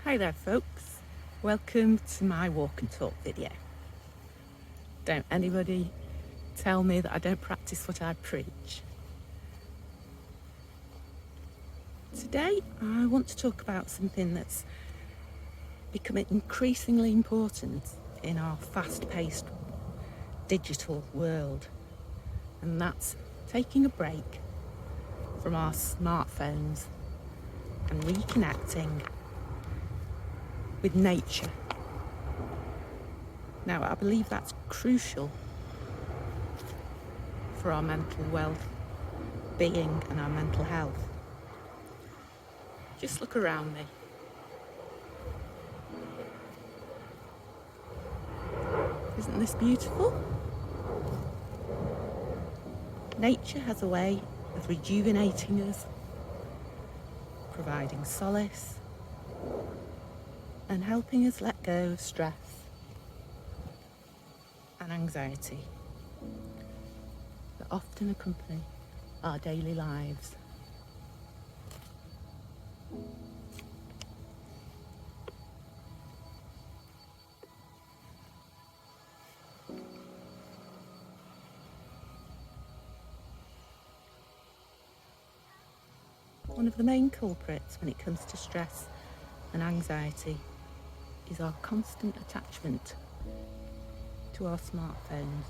Hi there folks, welcome to my walk and talk video. Don't anybody tell me that I don't practice what I preach. Today I want to talk about something that's becoming increasingly important in our fast-paced digital world, and that's taking a break from our smartphones and reconnecting with nature. Now, I believe that's crucial for our mental well-being and our mental health. Just look around me. Isn't this beautiful? Nature has a way of rejuvenating us, providing solace, and helping us let go of stress and anxiety that often accompany our daily lives. One of the main culprits when it comes to stress and anxiety is our constant attachment to our smartphones.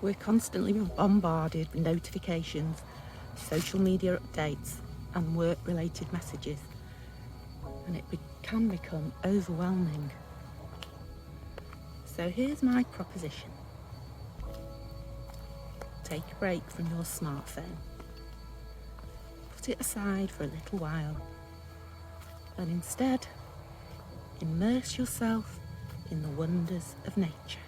We're constantly bombarded with notifications, social media updates and work-related messages, and it can become overwhelming. So here's my proposition. Take a break from your smartphone. Put it aside for a little while and instead immerse yourself in the wonders of nature.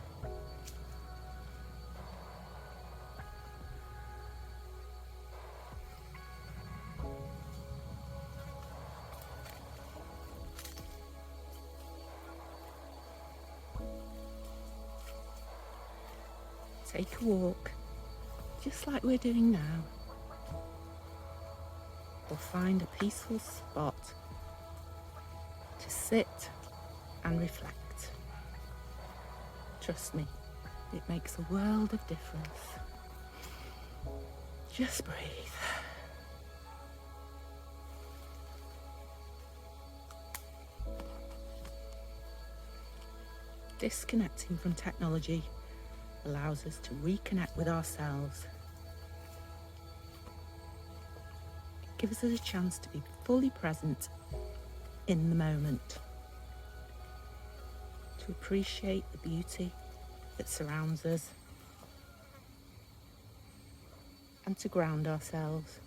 Take a walk, just like we're doing now, or find a peaceful spot to sit and reflect. Trust me, it makes a world of difference. Just breathe. Disconnecting from technology allows us to reconnect with ourselves. It gives us a chance to be fully present in the moment, to appreciate the beauty that surrounds us, and to ground ourselves.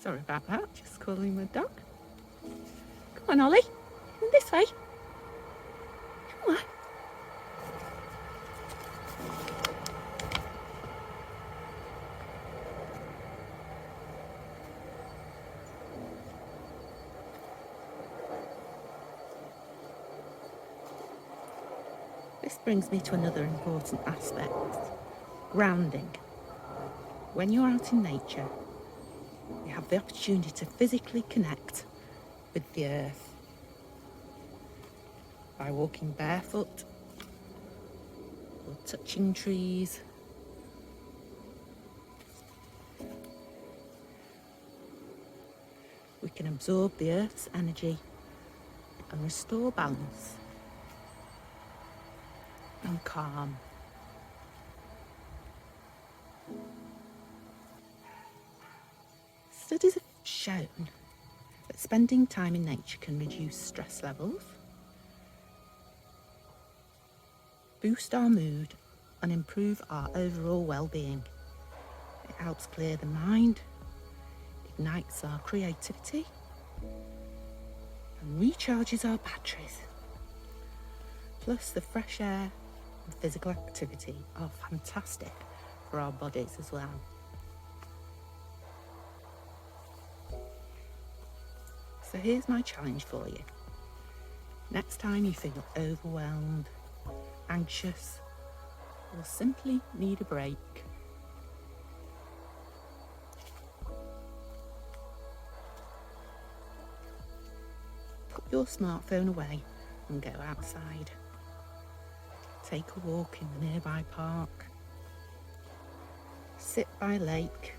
Sorry about that, just calling my dog. Come on, Ollie, come this way. Come on. This brings me to another important aspect, grounding. When you're out in nature, you have the opportunity to physically connect with the earth by walking barefoot or touching trees. We can absorb the earth's energy and restore balance and calm. Studies have shown that spending time in nature can reduce stress levels, boost our mood, and improve our overall well-being. It helps clear the mind, ignites our creativity, and recharges our batteries. Plus, the fresh air and physical activity are fantastic for our bodies as well. So here's my challenge for you. Next time you feel overwhelmed, anxious, or simply need a break, put your smartphone away and go outside. Take a walk in the nearby park, sit by a lake,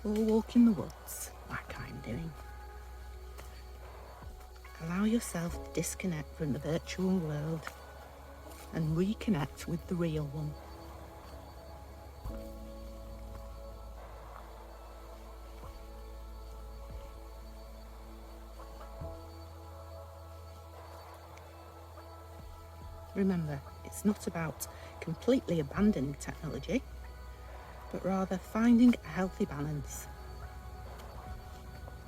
or walk in the woods like I'm doing. Allow yourself to disconnect from the virtual world and reconnect with the real one. Remember, it's not about completely abandoning technology, but rather finding a healthy balance.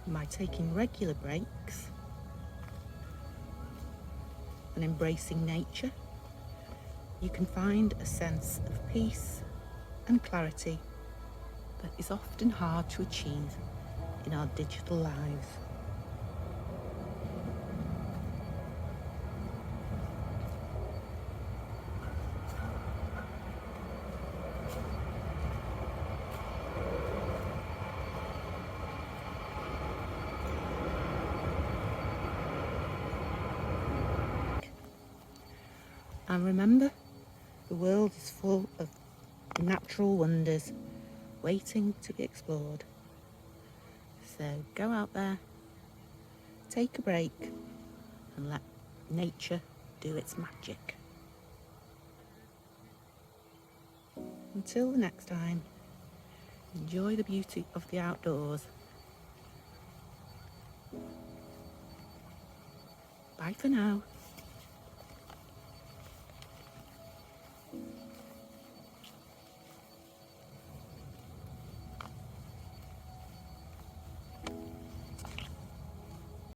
By taking regular breaks and embracing nature, you can find a sense of peace and clarity that is often hard to achieve in our digital lives. And remember, the world is full of natural wonders waiting to be explored. So go out there, take a break, and let nature do its magic. Until the next time, enjoy the beauty of the outdoors. Bye for now.